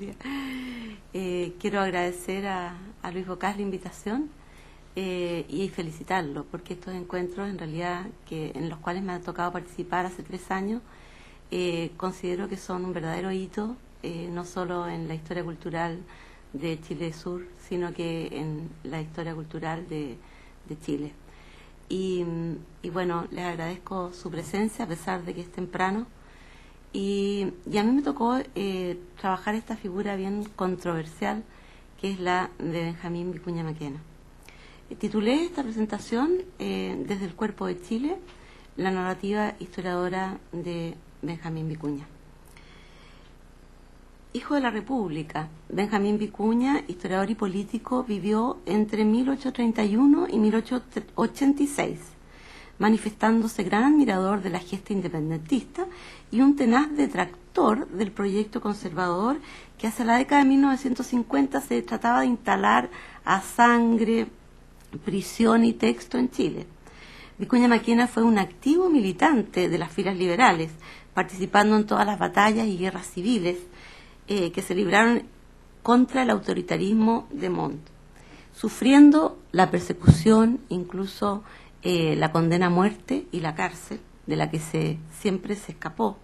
Julia. Quiero agradecer a Luis Bocás la invitación y felicitarlo, porque estos encuentros, en realidad, en los cuales me ha tocado participar hace 3 años, considero que son un verdadero hito, no solo en la historia cultural de Chile Sur, sino que en la historia cultural de Chile. Y bueno, les agradezco su presencia, a pesar de que es temprano. Y a mí me tocó trabajar esta figura bien controversial, que es la de Benjamín Vicuña Maquena. Titulé esta presentación Desde el cuerpo de Chile, la narrativa historiadora de Benjamín Vicuña. Hijo de la República, Benjamín Vicuña, historiador y político, vivió entre 1831 y 1886, manifestándose gran admirador de la gesta independentista y un tenaz detractor del proyecto conservador que hacia la década de 1950 se trataba de instalar a sangre, prisión y texto en Chile. Vicuña Maquena fue un activo militante de las filas liberales, participando en todas las batallas y guerras civiles que se libraron contra el autoritarismo de Montt, sufriendo la persecución, incluso la condena a muerte y la cárcel, de la que siempre se escapó.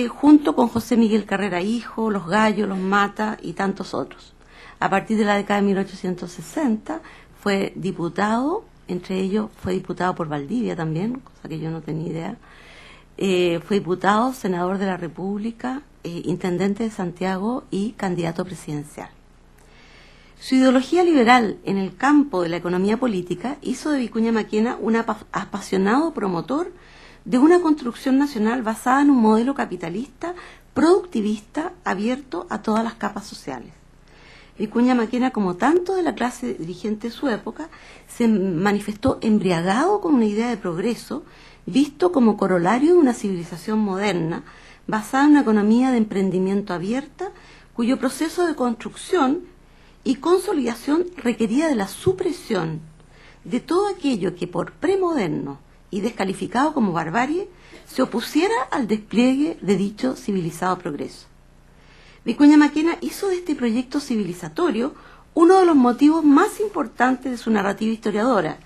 Junto con José Miguel Carrera Hijo, Los Gallos, Los Mata y tantos otros. A partir de la década de 1860 fue diputado, entre ellos fue diputado por Valdivia también, cosa que yo no tenía idea. Fue diputado, senador de la República, intendente de Santiago y candidato presidencial. Su ideología liberal en el campo de la economía política hizo de Vicuña Maquena un apasionado promotor de una construcción nacional basada en un modelo capitalista, productivista, abierto a todas las capas sociales. Vicuña Maquena, como tanto de la clase dirigente de su época, se manifestó embriagado con una idea de progreso, visto como corolario de una civilización moderna, basada en una economía de emprendimiento abierta, cuyo proceso de construcción y consolidación requería de la supresión de todo aquello que por premoderno y descalificado como barbarie se opusiera al despliegue de dicho civilizado progreso. Vicuña Maquena hizo de este proyecto civilizatorio uno de los motivos más importantes de su narrativa historiadora,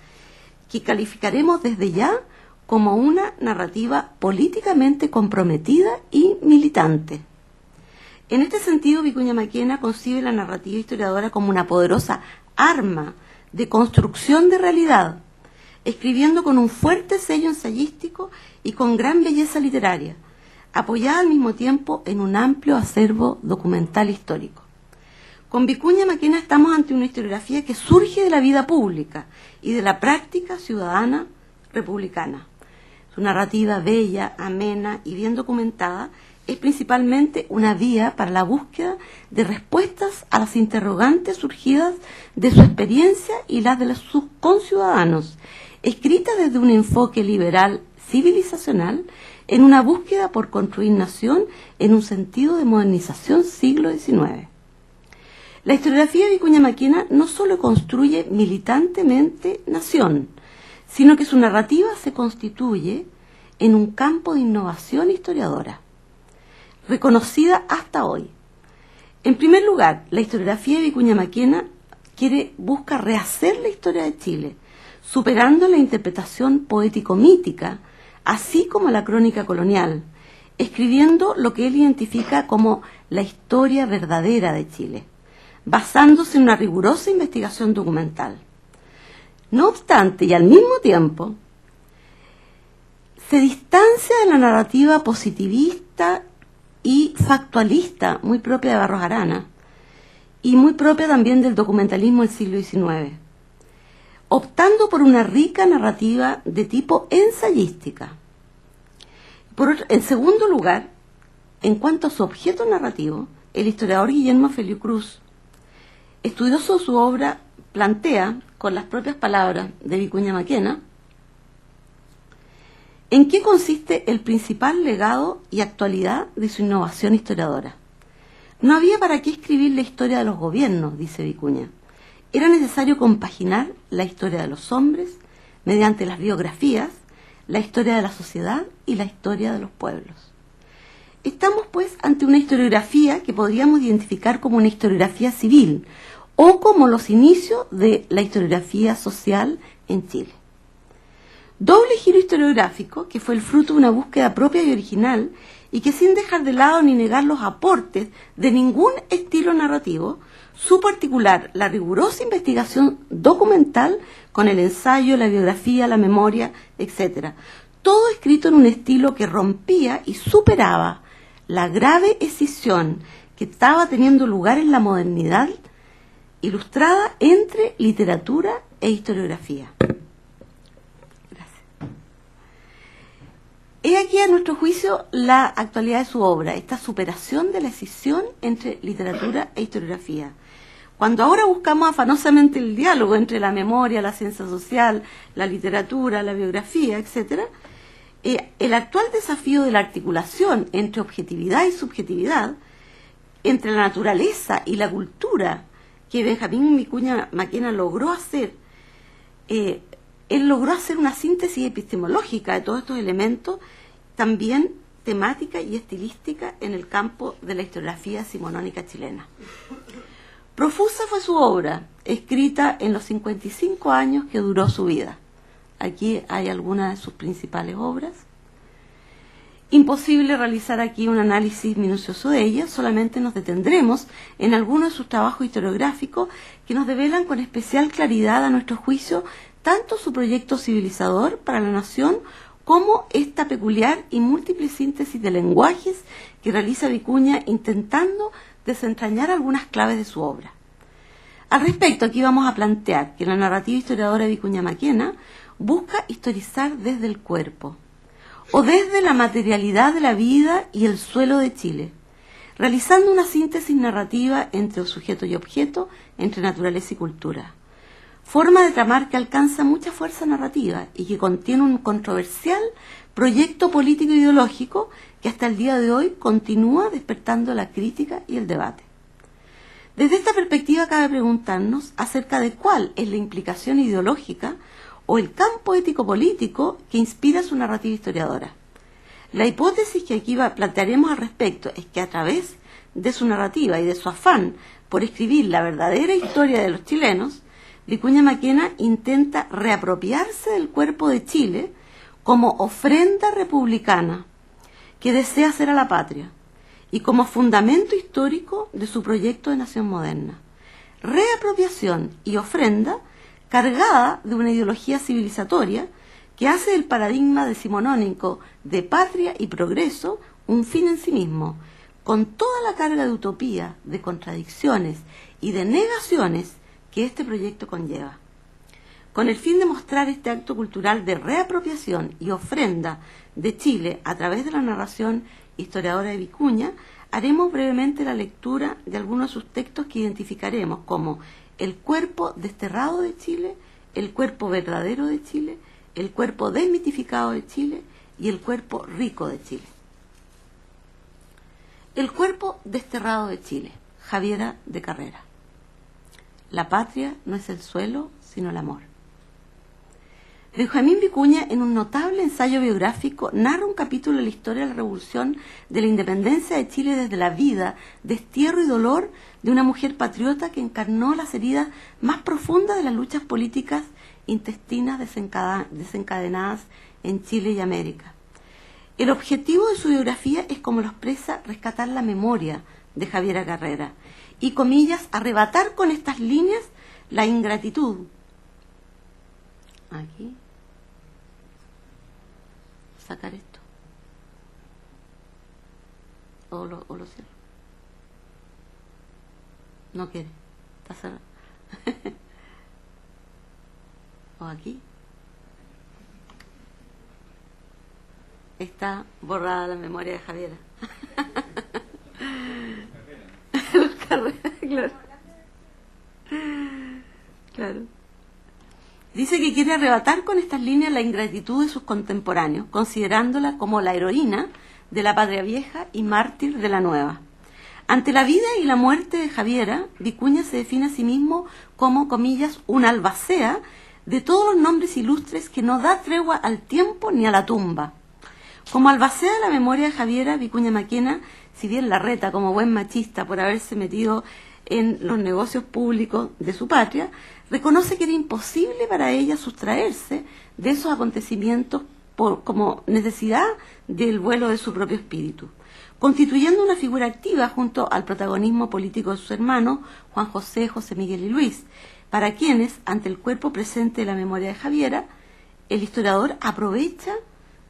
que calificaremos desde ya como una narrativa políticamente comprometida y militante. En este sentido, Vicuña Maquena concibe la narrativa historiadora como una poderosa arma de construcción de realidad, escribiendo con un fuerte sello ensayístico y con gran belleza literaria, apoyada al mismo tiempo en un amplio acervo documental histórico. Con Vicuña Maquena estamos ante una historiografía que surge de la vida pública y de la práctica ciudadana republicana. Su narrativa bella, amena y bien documentada es principalmente una vía para la búsqueda de respuestas a las interrogantes surgidas de su experiencia y las de sus conciudadanos, escrita desde un enfoque liberal civilizacional en una búsqueda por construir nación en un sentido de modernización siglo XIX. La historiografía de Vicuña Maquena no solo construye militantemente nación, sino que su narrativa se constituye en un campo de innovación historiadora, reconocida hasta hoy. En primer lugar, la historiografía de Vicuña Maquena busca rehacer la historia de Chile, superando la interpretación poético-mítica, así como la crónica colonial, escribiendo lo que él identifica como la historia verdadera de Chile, basándose en una rigurosa investigación documental. No obstante, y al mismo tiempo, se distancia de la narrativa positivista y factualista, muy propia de Barros Arana, y muy propia también del documentalismo del siglo XIX, optando por una rica narrativa de tipo ensayística. En segundo lugar, en cuanto a su objeto narrativo, el historiador Guillermo Feliu Cruz, estudioso de su obra, plantea, con las propias palabras de Vicuña Maquena, en qué consiste el principal legado y actualidad de su innovación historiadora. No había para qué escribir la historia de los gobiernos, dice Vicuña. Era necesario compaginar la historia de los hombres mediante las biografías, la historia de la sociedad y la historia de los pueblos. Estamos pues ante una historiografía que podríamos identificar como una historiografía civil o como los inicios de la historiografía social en Chile. Doble giro historiográfico que fue el fruto de una búsqueda propia y original y que sin dejar de lado ni negar los aportes de ningún estilo narrativo, supo articular la rigurosa investigación documental con el ensayo, la biografía, la memoria, etc. Todo escrito en un estilo que rompía y superaba la grave escisión que estaba teniendo lugar en la modernidad ilustrada entre literatura e historiografía. He aquí a nuestro juicio la actualidad de su obra, esta superación de la escisión entre literatura e historiografía. Cuando ahora buscamos afanosamente el diálogo entre la memoria, la ciencia social, la literatura, la biografía, etc., el actual desafío de la articulación entre objetividad y subjetividad, entre la naturaleza y la cultura, que Benjamín Vicuña Maquena logró hacer, él logró hacer una síntesis epistemológica de todos estos elementos, también temática y estilística en el campo de la historiografía decimonónica chilena. Profusa fue su obra, escrita en los 55 años que duró su vida. Aquí hay algunas de sus principales obras. Imposible realizar aquí un análisis minucioso de ella, solamente nos detendremos en algunos de sus trabajos historiográficos que nos develan con especial claridad, a nuestro juicio, tanto su proyecto civilizador para la nación como esta peculiar y múltiple síntesis de lenguajes que realiza Vicuña intentando desentrañar algunas claves de su obra. Al respecto, aquí vamos a plantear que la narrativa historiadora Vicuña Maquena busca historizar desde el cuerpo, o desde la materialidad de la vida y el suelo de Chile, realizando una síntesis narrativa entre sujeto y objeto, entre naturaleza y cultura. Forma de tramar que alcanza mucha fuerza narrativa y que contiene un controversial proyecto político e ideológico que hasta el día de hoy continúa despertando la crítica y el debate. Desde esta perspectiva cabe preguntarnos acerca de cuál es la implicación ideológica o el campo ético-político que inspira su narrativa historiadora. La hipótesis que aquí plantearemos al respecto es que a través de su narrativa y de su afán por escribir la verdadera historia de los chilenos, Vicuña Maquena intenta reapropiarse del cuerpo de Chile como ofrenda republicana que desea hacer a la patria y como fundamento histórico de su proyecto de nación moderna. Reapropiación y ofrenda cargada de una ideología civilizatoria que hace del paradigma decimonónico de patria y progreso un fin en sí mismo, con toda la carga de utopía, de contradicciones y de negaciones que este proyecto conlleva. Con el fin de mostrar este acto cultural de reapropiación y ofrenda de Chile a través de la narración historiadora de Vicuña, haremos brevemente la lectura de algunos de sus textos que identificaremos como el cuerpo desterrado de Chile, el cuerpo verdadero de Chile, el cuerpo desmitificado de Chile y el cuerpo rico de Chile. El cuerpo desterrado de Chile, Javiera de Carrera. La patria no es el suelo, sino el amor. Benjamín Vicuña, en un notable ensayo biográfico, narra un capítulo de la historia de la revolución de la independencia de Chile desde la vida, destierro y dolor de una mujer patriota que encarnó las heridas más profundas de las luchas políticas intestinas desencadenadas en Chile y América. El objetivo de su biografía es, como lo expresa, rescatar la memoria de Javiera Carrera y, comillas, arrebatar con estas líneas la ingratitud. Aquí. Sacar esto. O lo cierro. No quiere. Está cerrado. O aquí. Está borrada la memoria de Javiera. Carrera, claro. Claro. Dice que quiere arrebatar con estas líneas la ingratitud de sus contemporáneos, considerándola como la heroína de la patria vieja y mártir de la nueva. Ante la vida y la muerte de Javiera, Vicuña se define a sí mismo como, comillas, una albacea de todos los nombres ilustres que no da tregua al tiempo ni a la tumba. Como albacea de la memoria de Javiera, Vicuña Maquena, si bien la reta como buen machista por haberse metido en los negocios públicos de su patria, reconoce que era imposible para ella sustraerse de esos acontecimientos como necesidad del vuelo de su propio espíritu, constituyendo una figura activa junto al protagonismo político de sus hermanos, Juan José, José Miguel y Luis, para quienes, ante el cuerpo presente de la memoria de Javiera, el historiador aprovecha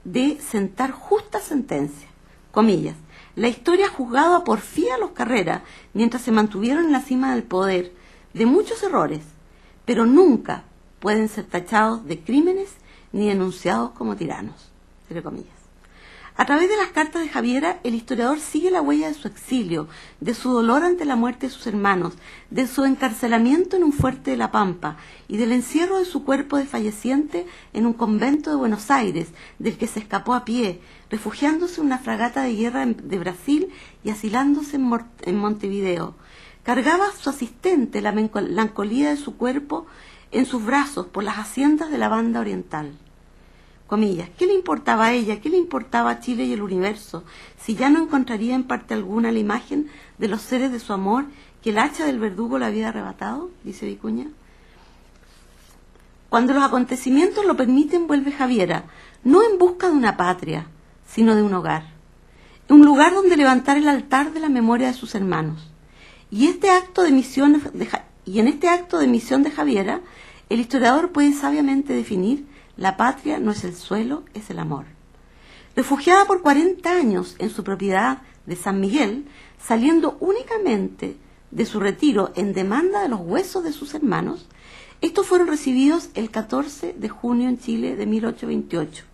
de sentar justa sentencia, comillas. La historia ha juzgado a porfía a los Carrera mientras se mantuvieron en la cima del poder de muchos errores, pero nunca pueden ser tachados de crímenes ni denunciados como tiranos, entre comillas. A través de las cartas de Javiera, el historiador sigue la huella de su exilio, de su dolor ante la muerte de sus hermanos, de su encarcelamiento en un fuerte de La Pampa y del encierro de su cuerpo desfalleciente en un convento de Buenos Aires, del que se escapó a pie, refugiándose en una fragata de guerra de Brasil y asilándose en Montevideo. Cargaba a su asistente la melancolía de su cuerpo en sus brazos por las haciendas de la banda oriental. Comillas, ¿qué le importaba a ella? ¿Qué le importaba a Chile y el universo? Si ya no encontraría en parte alguna la imagen de los seres de su amor que el hacha del verdugo le había arrebatado, dice Vicuña. Cuando los acontecimientos lo permiten, vuelve Javiera, no en busca de una patria, sino de un hogar. Un lugar donde levantar el altar de la memoria de sus hermanos. Y en este acto de misión de Javiera, el historiador puede sabiamente definir: la patria no es el suelo, es el amor. Refugiada por 40 años en su propiedad de San Miguel, saliendo únicamente de su retiro en demanda de los huesos de sus hermanos, estos fueron recibidos el 14 de junio en Chile de 1828.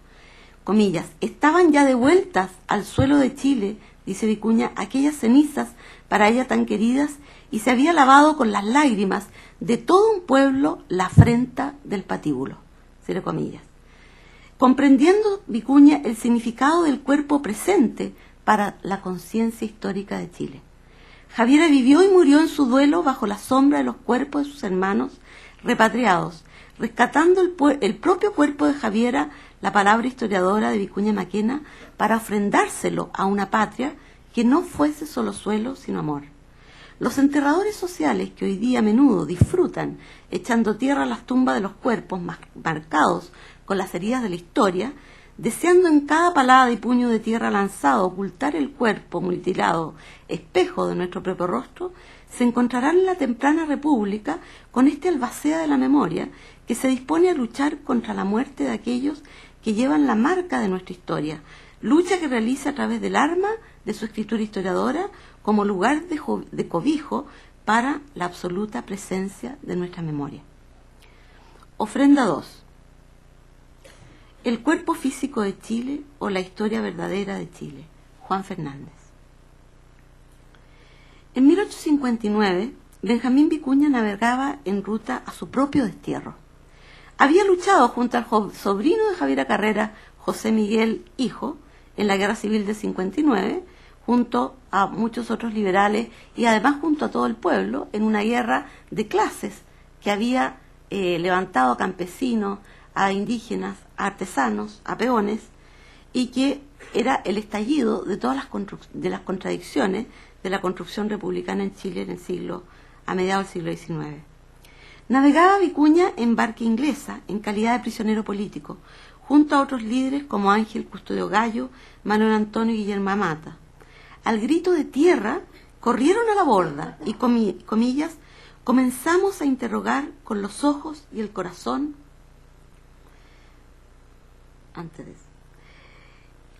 Comillas, estaban ya devueltas al suelo de Chile, dice Vicuña, aquellas cenizas para ella tan queridas, y se había lavado con las lágrimas de todo un pueblo la afrenta del patíbulo. Cierre comillas. Comprendiendo Vicuña el significado del cuerpo presente para la conciencia histórica de Chile. Javiera vivió y murió en su duelo bajo la sombra de los cuerpos de sus hermanos repatriados, rescatando el propio cuerpo de Javiera, la palabra historiadora de Vicuña Maquena, para ofrendárselo a una patria que no fuese solo suelo, sino amor. Los enterradores sociales que hoy día a menudo disfrutan echando tierra a las tumbas de los cuerpos marcados con las heridas de la historia, deseando en cada palada y puño de tierra lanzado ocultar el cuerpo mutilado, espejo de nuestro propio rostro, se encontrarán en la temprana república con este albacea de la memoria que se dispone a luchar contra la muerte de aquellos que llevan la marca de nuestra historia, lucha que realiza a través del arma de su escritura historiadora como lugar de cobijo para la absoluta presencia de nuestra memoria. Ofrenda 2. El cuerpo físico de Chile o la historia verdadera de Chile. Juan Fernández. En 1859, Benjamín Vicuña navegaba en ruta a su propio destierro. Había luchado junto al sobrino de Javiera Carrera, José Miguel, hijo, en la Guerra Civil de 59, junto a muchos otros liberales y además junto a todo el pueblo, en una guerra de clases que había levantado a campesinos, a indígenas, a artesanos, a peones, y que era el estallido de todas las contradicciones de la construcción republicana en Chile a mediados del siglo XIX. Navegaba Vicuña en barca inglesa en calidad de prisionero político, junto a otros líderes como Ángel Custodio Gallo, Manuel Antonio y Guillermo Amata. Al grito de tierra, corrieron a la borda y, comillas, comenzamos a interrogar con los ojos y el corazón. Antes de eso.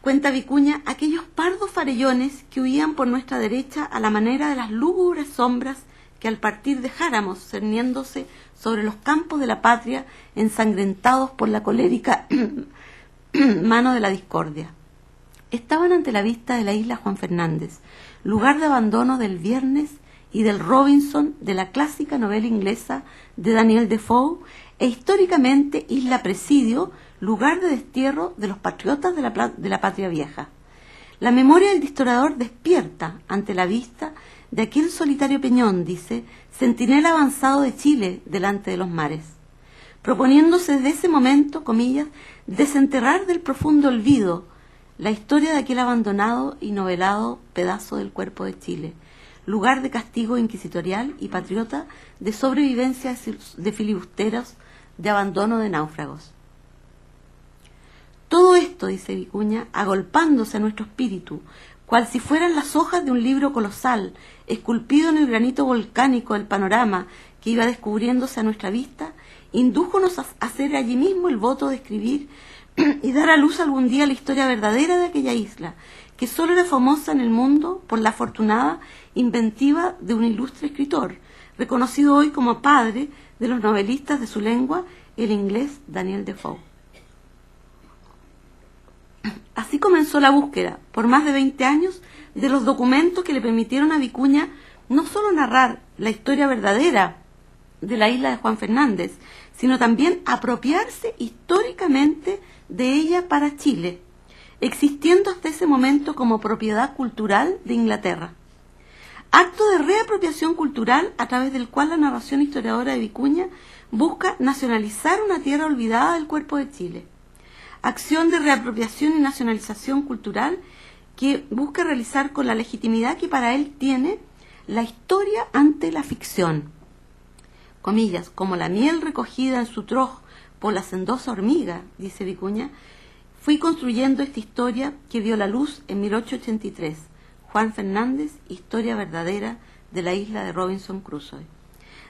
Cuenta Vicuña aquellos pardos farellones que huían por nuestra derecha a la manera de las lúgubres sombras que al partir dejáramos cerniéndose sobre los campos de la patria ensangrentados por la colérica mano de la discordia. Estaban ante la vista de la isla Juan Fernández, lugar de abandono del Viernes y del Robinson de la clásica novela inglesa de Daniel Defoe, e históricamente Isla Presidio, lugar de destierro de los patriotas de la patria vieja. La memoria del historiador despierta ante la vista de aquel solitario peñón, dice, centinela avanzado de Chile delante de los mares, proponiéndose desde ese momento, comillas, desenterrar del profundo olvido la historia de aquel abandonado y novelado pedazo del cuerpo de Chile, lugar de castigo inquisitorial y patriota, de sobrevivencia de filibusteros, de abandono de náufragos. Todo esto, dice Vicuña, agolpándose a nuestro espíritu, cual si fueran las hojas de un libro colosal, esculpido en el granito volcánico del panorama que iba descubriéndose a nuestra vista, indújonos a hacer allí mismo el voto de escribir y dar a luz algún día la historia verdadera de aquella isla, que sólo era famosa en el mundo por la afortunada inventiva de un ilustre escritor, reconocido hoy como padre de los novelistas de su lengua, el inglés Daniel Defoe. Así comenzó la búsqueda, por más de 20 años, de los documentos que le permitieron a Vicuña no solo narrar la historia verdadera de la isla de Juan Fernández, sino también apropiarse históricamente de ella para Chile, existiendo hasta ese momento como propiedad cultural de Inglaterra. Acto de reapropiación cultural a través del cual la narración historiadora de Vicuña busca nacionalizar una tierra olvidada del cuerpo de Chile. Acción de reapropiación y nacionalización cultural que busca realizar con la legitimidad que para él tiene la historia ante la ficción. Comillas, como la miel recogida en su troj por la sendosa hormiga, dice Vicuña, fui construyendo esta historia que vio la luz en 1883. Juan Fernández, historia verdadera de la isla de Robinson Crusoe.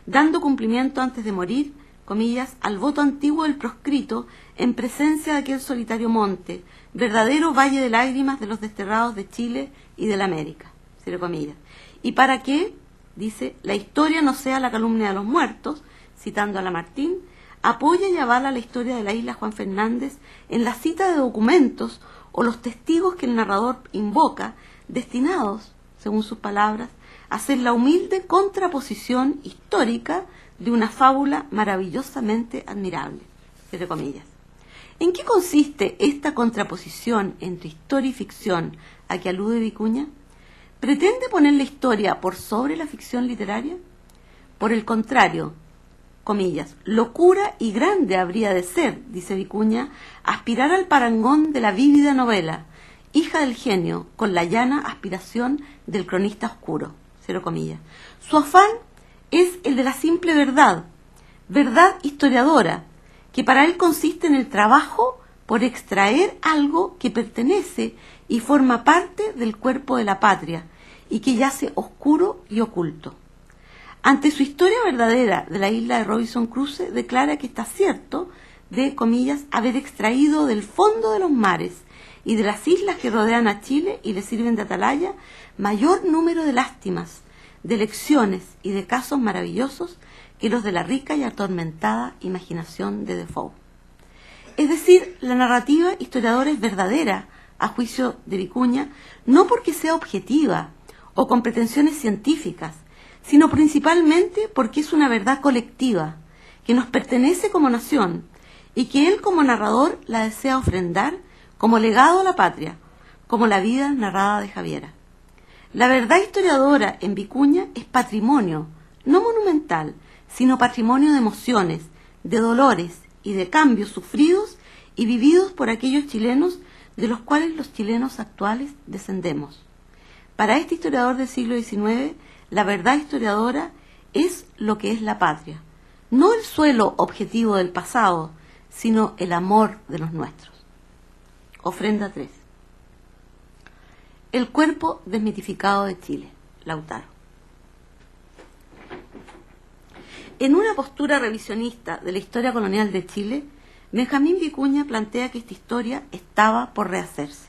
Dando cumplimiento antes de morir, comillas, al voto antiguo del proscrito en presencia de aquel solitario monte, verdadero valle de lágrimas de los desterrados de Chile y de la América, cierro comillas. Y para que, dice, la historia no sea la calumnia de los muertos, citando a Lamartine, apoya y avala la historia de la isla Juan Fernández en la cita de documentos o los testigos que el narrador invoca, destinados, según sus palabras, a ser la humilde contraposición histórica de una fábula maravillosamente admirable, entre comillas. ¿En qué consiste esta contraposición entre historia y ficción a que alude Vicuña? ¿Pretende poner la historia por sobre la ficción literaria? Por el contrario, comillas, locura y grande habría de ser, dice Vicuña, aspirar al parangón de la vívida novela, hija del genio, con la llana aspiración del cronista oscuro, cierro comillas. Su afán es el de la simple verdad, verdad historiadora, que para él consiste en el trabajo por extraer algo que pertenece y forma parte del cuerpo de la patria y que yace oscuro y oculto. Ante su historia verdadera de la isla de Robinson Crusoe, declara que está cierto de, comillas, haber extraído del fondo de los mares y de las islas que rodean a Chile y le sirven de atalaya mayor número de lástimas, de lecciones y de casos maravillosos que los de la rica y atormentada imaginación de Defoe. Es decir, la narrativa historiadora es verdadera, a juicio de Vicuña, no porque sea objetiva o con pretensiones científicas, sino principalmente porque es una verdad colectiva, que nos pertenece como nación, y que él como narrador la desea ofrendar como legado a la patria, como la vida narrada de Javiera. La verdad historiadora en Vicuña es patrimonio, no monumental, sino patrimonio de emociones, de dolores y de cambios sufridos y vividos por aquellos chilenos de los cuales los chilenos actuales descendemos. Para este historiador del siglo XIX, la verdad historiadora es lo que es la patria, no el suelo objetivo del pasado, sino el amor de los nuestros. Ofrenda 3. El cuerpo desmitificado de Chile, Lautaro. En una postura revisionista de la historia colonial de Chile, Benjamín Vicuña plantea que esta historia estaba por rehacerse.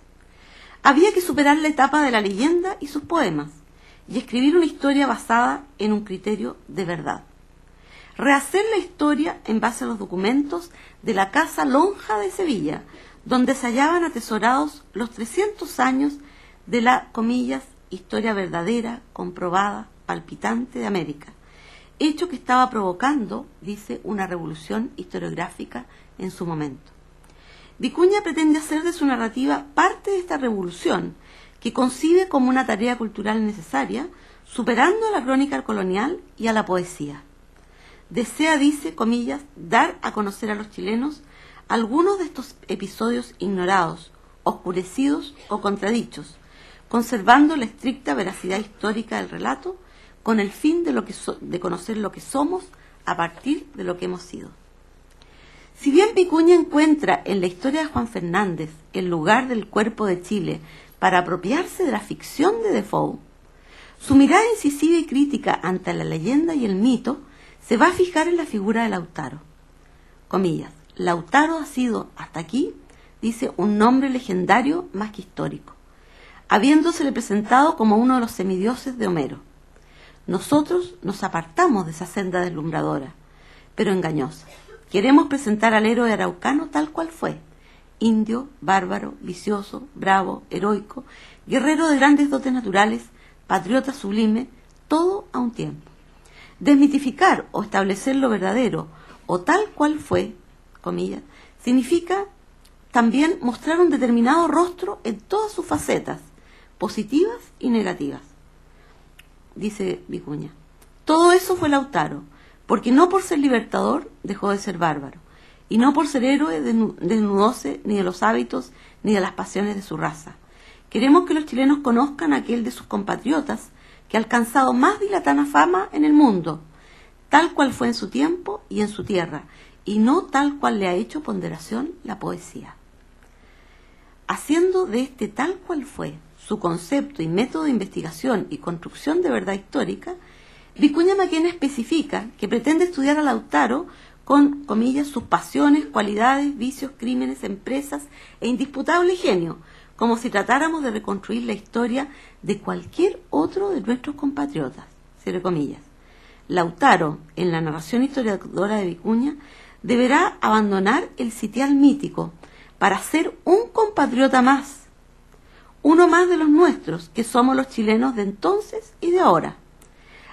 Había que superar la etapa de la leyenda y sus poemas y escribir una historia basada en un criterio de verdad. Rehacer la historia en base a los documentos de la Casa Lonja de Sevilla, donde se hallaban atesorados los 300 años de la, comillas, historia verdadera, comprobada, palpitante de América, hecho que estaba provocando, dice, una revolución historiográfica en su momento. Vicuña pretende hacer de su narrativa parte de esta revolución, que concibe como una tarea cultural necesaria, superando a la crónica colonial y a la poesía. Desea, dice, comillas, dar a conocer a los chilenos algunos de estos episodios ignorados, oscurecidos o contradichos, conservando la estricta veracidad histórica del relato con el fin de conocer lo que somos a partir de lo que hemos sido. Si bien Vicuña encuentra en la historia de Juan Fernández el lugar del cuerpo de Chile para apropiarse de la ficción de Defoe, su mirada incisiva y crítica ante la leyenda y el mito se va a fijar en la figura de Lautaro. Comillas, Lautaro ha sido, hasta aquí, dice, un nombre legendario más que histórico, habiéndosele presentado como uno de los semidioses de Homero. Nosotros nos apartamos de esa senda deslumbradora, pero engañosa. Queremos presentar al héroe araucano tal cual fue, indio, bárbaro, vicioso, bravo, heroico, guerrero de grandes dotes naturales, patriota sublime, todo a un tiempo. Desmitificar o establecer lo verdadero o tal cual fue, comillas, significa también mostrar un determinado rostro en todas sus facetas, positivas y negativas. Dice Vicuña, todo eso fue Lautaro, porque no por ser libertador dejó de ser bárbaro, y no por ser héroe desnudóse ni de los hábitos ni de las pasiones de su raza. Queremos que los chilenos conozcan a aquel de sus compatriotas que ha alcanzado más dilatada fama en el mundo, tal cual fue en su tiempo y en su tierra, y no tal cual le ha hecho ponderación la poesía. Haciendo de este tal cual fue su concepto y método de investigación y construcción de verdad histórica, Vicuña Mackenna especifica que pretende estudiar a Lautaro con, comillas, sus pasiones, cualidades, vicios, crímenes, empresas e indisputable genio, como si tratáramos de reconstruir la historia de cualquier otro de nuestros compatriotas, cierre comillas. Lautaro, en la narración historiadora de Vicuña, deberá abandonar el sitial mítico para ser un compatriota más, uno más de los nuestros, que somos los chilenos de entonces y de ahora.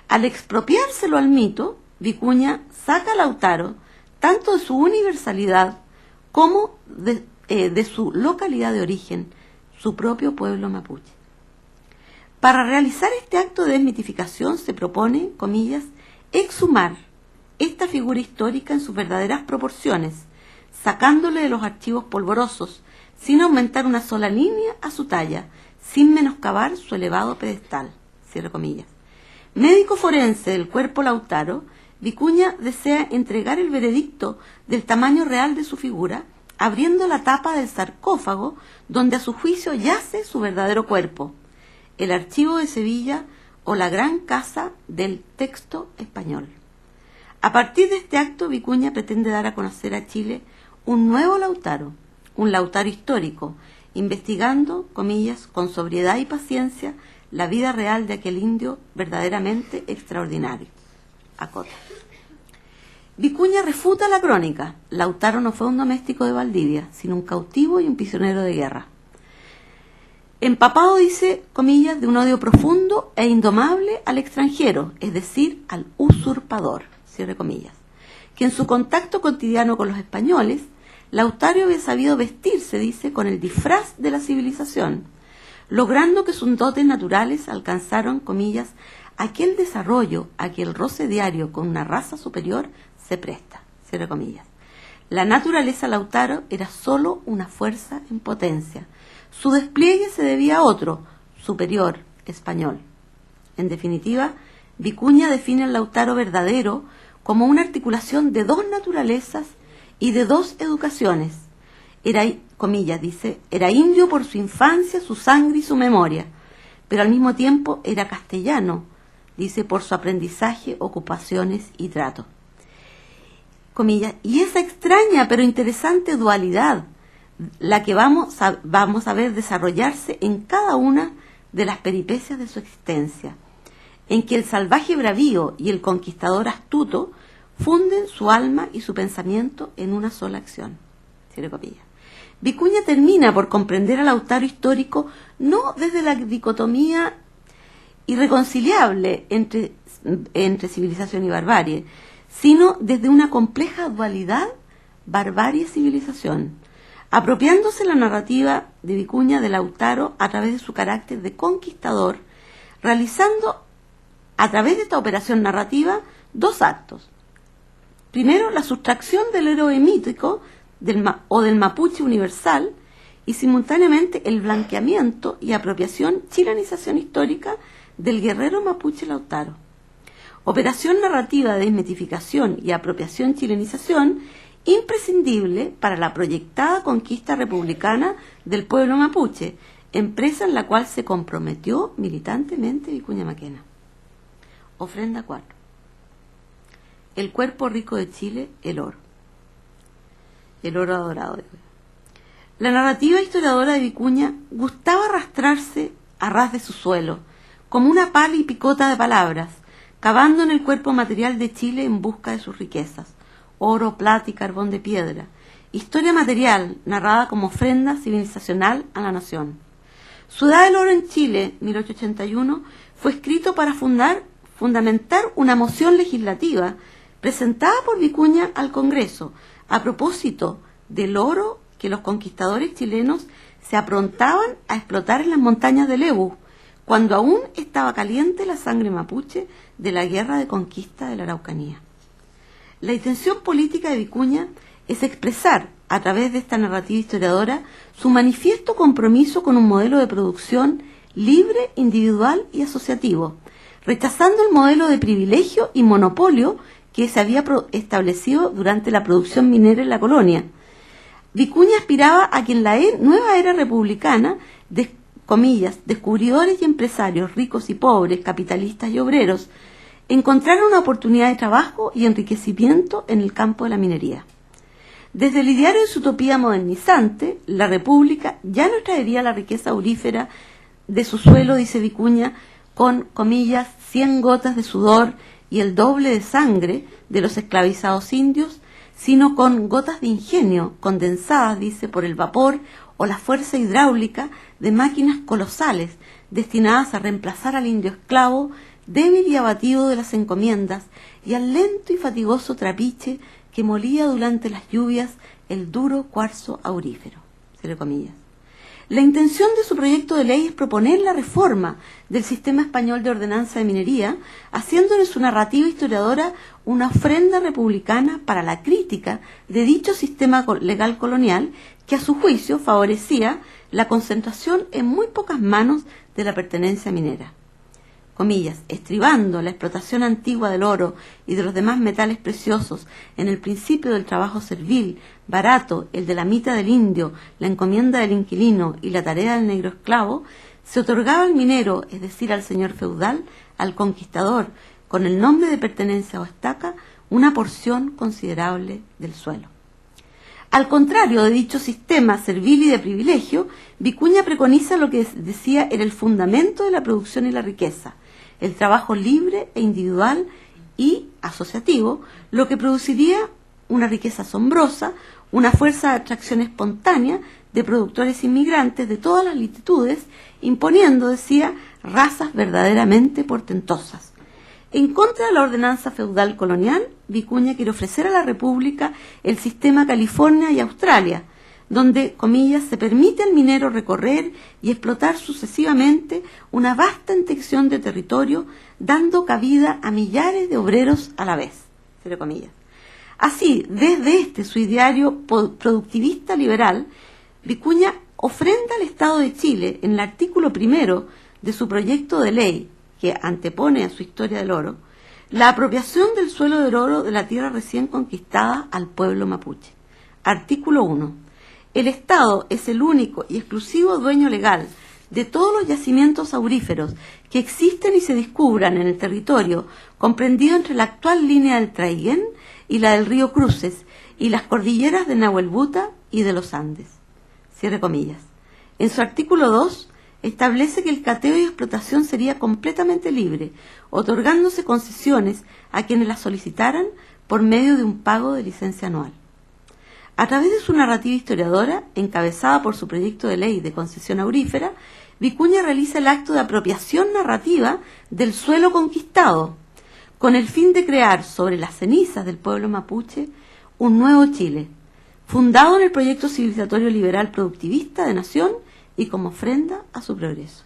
Al expropiárselo al mito, Vicuña saca a Lautaro tanto de su universalidad como de su localidad de origen, su propio pueblo mapuche. Para realizar este acto de desmitificación se propone, comillas, exhumar esta figura histórica en sus verdaderas proporciones, sacándole de los archivos polvorosos, sin aumentar una sola línea a su talla, sin menoscabar su elevado pedestal, cierre comillas. Médico forense del cuerpo Lautaro, Vicuña desea entregar el veredicto del tamaño real de su figura, abriendo la tapa del sarcófago donde a su juicio yace su verdadero cuerpo, el Archivo de Sevilla o la gran casa del texto español. A partir de este acto, Vicuña pretende dar a conocer a Chile un nuevo Lautaro, un Lautaro histórico, investigando, comillas, con sobriedad y paciencia, la vida real de aquel indio verdaderamente extraordinario. Acota. Vicuña refuta la crónica. Lautaro no fue un doméstico de Valdivia, sino un cautivo y un prisionero de guerra. Empapado, dice, comillas, de un odio profundo e indomable al extranjero, es decir, al usurpador, cierre comillas, que en su contacto cotidiano con los españoles, Lautaro había sabido vestirse, dice, con el disfraz de la civilización, logrando que sus dotes naturales alcanzaron, comillas, aquel desarrollo a que el roce diario con una raza superior se presta, cierre comillas. La naturaleza Lautaro era sólo una fuerza en potencia. Su despliegue se debía a otro, superior, español. En definitiva, Vicuña define al Lautaro verdadero como una articulación de dos naturalezas y de dos educaciones. Era, comillas, dice, era indio por su infancia, su sangre y su memoria, pero al mismo tiempo era castellano, dice, por su aprendizaje, ocupaciones y trato. Comillas, y esa extraña pero interesante dualidad, la que vamos a ver desarrollarse en cada una de las peripecias de su existencia, en que el salvaje bravío y el conquistador astuto funden su alma y su pensamiento en una sola acción. Cierre comillas. Vicuña termina por comprender al Lautaro histórico no desde la dicotomía irreconciliable entre civilización y barbarie, sino desde una compleja dualidad barbarie-civilización, apropiándose la narrativa de Vicuña de Lautaro a través de su carácter de conquistador, realizando a través de esta operación narrativa dos actos. Primero, la sustracción del héroe mítico del mapuche universal, y simultáneamente el blanqueamiento y apropiación chilenización histórica del guerrero mapuche Lautaro. Operación narrativa de desmitificación y apropiación chilenización imprescindible para la proyectada conquista republicana del pueblo mapuche, empresa en la cual se comprometió militantemente Vicuña Maquena. Ofrenda 4. El cuerpo rico de Chile, el oro. El oro adorado. La narrativa historiadora de Vicuña gustaba arrastrarse a ras de su suelo, como una pala y picota de palabras, cavando en el cuerpo material de Chile en busca de sus riquezas, oro, plata y carbón de piedra, historia material narrada como ofrenda civilizacional a la nación. Su Edad del Oro en Chile, 1881, fue escrito para fundamentar una moción legislativa presentada por Vicuña al Congreso a propósito del oro que los conquistadores chilenos se aprontaban a explotar en las montañas del Lebu, cuando aún estaba caliente la sangre mapuche de la guerra de conquista de la Araucanía. La intención política de Vicuña es expresar, a través de esta narrativa historiadora, su manifiesto compromiso con un modelo de producción libre, individual y asociativo, rechazando el modelo de privilegio y monopolio que se había establecido durante la producción minera en la colonia. Vicuña aspiraba a que en la nueva era republicana, comillas, descubridores y empresarios, ricos y pobres, capitalistas y obreros, encontraran una oportunidad de trabajo y enriquecimiento en el campo de la minería. Desde el ideario de su utopía modernizante, la República ya no traería la riqueza aurífera de su suelo, dice Vicuña, con, comillas, 100 gotas de sudor y el doble de sangre de los esclavizados indios, sino con gotas de ingenio condensadas, dice, por el vapor o la fuerza hidráulica de máquinas colosales destinadas a reemplazar al indio esclavo, débil y abatido de las encomiendas, y al lento y fatigoso trapiche que molía durante las lluvias el duro cuarzo aurífero. Cierre comillas. La intención de su proyecto de ley es proponer la reforma del sistema español de ordenanza de minería, haciendo en su narrativa historiadora una ofrenda republicana para la crítica de dicho sistema legal colonial que a su juicio favorecía la concentración en muy pocas manos de la pertenencia minera. Comillas, estribando la explotación antigua del oro y de los demás metales preciosos en el principio del trabajo servil, barato, el de la mita del indio, la encomienda del inquilino y la tarea del negro esclavo, se otorgaba al minero, es decir, al señor feudal, al conquistador, con el nombre de pertenencia o estaca, una porción considerable del suelo. Al contrario de dicho sistema servil y de privilegio, Vicuña preconiza lo que decía era el fundamento de la producción y la riqueza, el trabajo libre e individual y asociativo, lo que produciría una riqueza asombrosa, una fuerza de atracción espontánea de productores inmigrantes de todas las latitudes, imponiendo, decía, razas verdaderamente portentosas. En contra de la ordenanza feudal colonial, Vicuña quiere ofrecer a la República el sistema California y Australia, donde, comillas, se permite al minero recorrer y explotar sucesivamente una vasta extensión de territorio, dando cabida a millares de obreros a la vez. Cierre comillas. Así, desde su ideario productivista liberal, Vicuña ofrenda al Estado de Chile, en el artículo 1 de su proyecto de ley, que antepone a su historia del oro, la apropiación del suelo del oro de la tierra recién conquistada al pueblo mapuche. Artículo 1. El Estado es el único y exclusivo dueño legal de todos los yacimientos auríferos que existen y se descubran en el territorio comprendido entre la actual línea del Traiguén y la del río Cruces y las cordilleras de Nahuelbuta y de los Andes. Cierre comillas. En su artículo 2 establece que el cateo y explotación sería completamente libre, otorgándose concesiones a quienes las solicitaran por medio de un pago de licencia anual. A través de su narrativa historiadora, encabezada por su proyecto de ley de concesión aurífera, Vicuña realiza el acto de apropiación narrativa del suelo conquistado, con el fin de crear sobre las cenizas del pueblo mapuche un nuevo Chile, fundado en el proyecto civilizatorio liberal productivista de nación y como ofrenda a su progreso.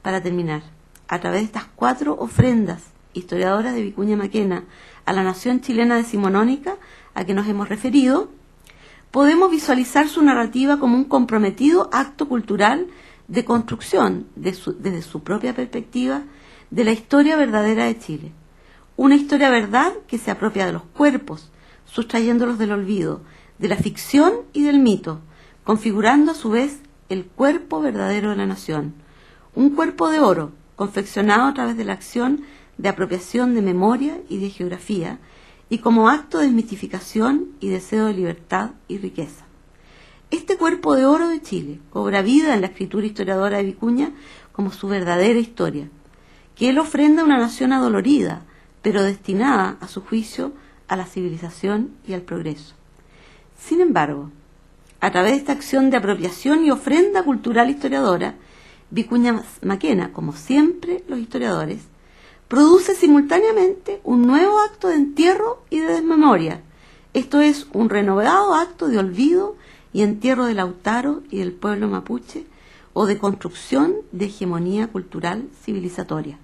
Para terminar, a través de estas 4 ofrendas historiadoras de Vicuña Maquena a la nación chilena decimonónica a que nos hemos referido, podemos visualizar su narrativa como un comprometido acto cultural de construcción, desde su propia perspectiva, de la historia verdadera de Chile. Una historia verdad que se apropia de los cuerpos, sustrayéndolos del olvido, de la ficción y del mito, configurando a su vez el cuerpo verdadero de la nación. Un cuerpo de oro, confeccionado a través de la acción de apropiación de memoria y de geografía, y como acto de desmitificación y deseo de libertad y riqueza. Este cuerpo de oro de Chile cobra vida en la escritura historiadora de Vicuña como su verdadera historia, que él ofrenda a una nación adolorida, pero destinada, a su juicio, a la civilización y al progreso. Sin embargo, a través de esta acción de apropiación y ofrenda cultural historiadora, Vicuña Maquena, como siempre los historiadores, produce simultáneamente un nuevo acto de entierro y de desmemoria. Esto es, un renovado acto de olvido y entierro de Lautaro y del pueblo mapuche, o de construcción de hegemonía cultural civilizatoria.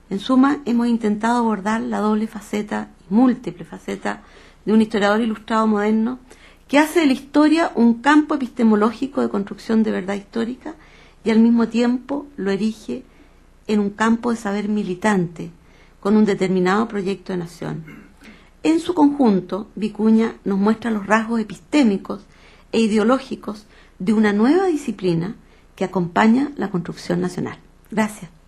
En suma, hemos intentado abordar la doble faceta, múltiple faceta, de un historiador ilustrado moderno que hace de la historia un campo epistemológico de construcción de verdad histórica y al mismo tiempo lo erige en un campo de saber militante, con un determinado proyecto de nación. En su conjunto, Vicuña nos muestra los rasgos epistémicos e ideológicos de una nueva disciplina que acompaña la construcción nacional. Gracias.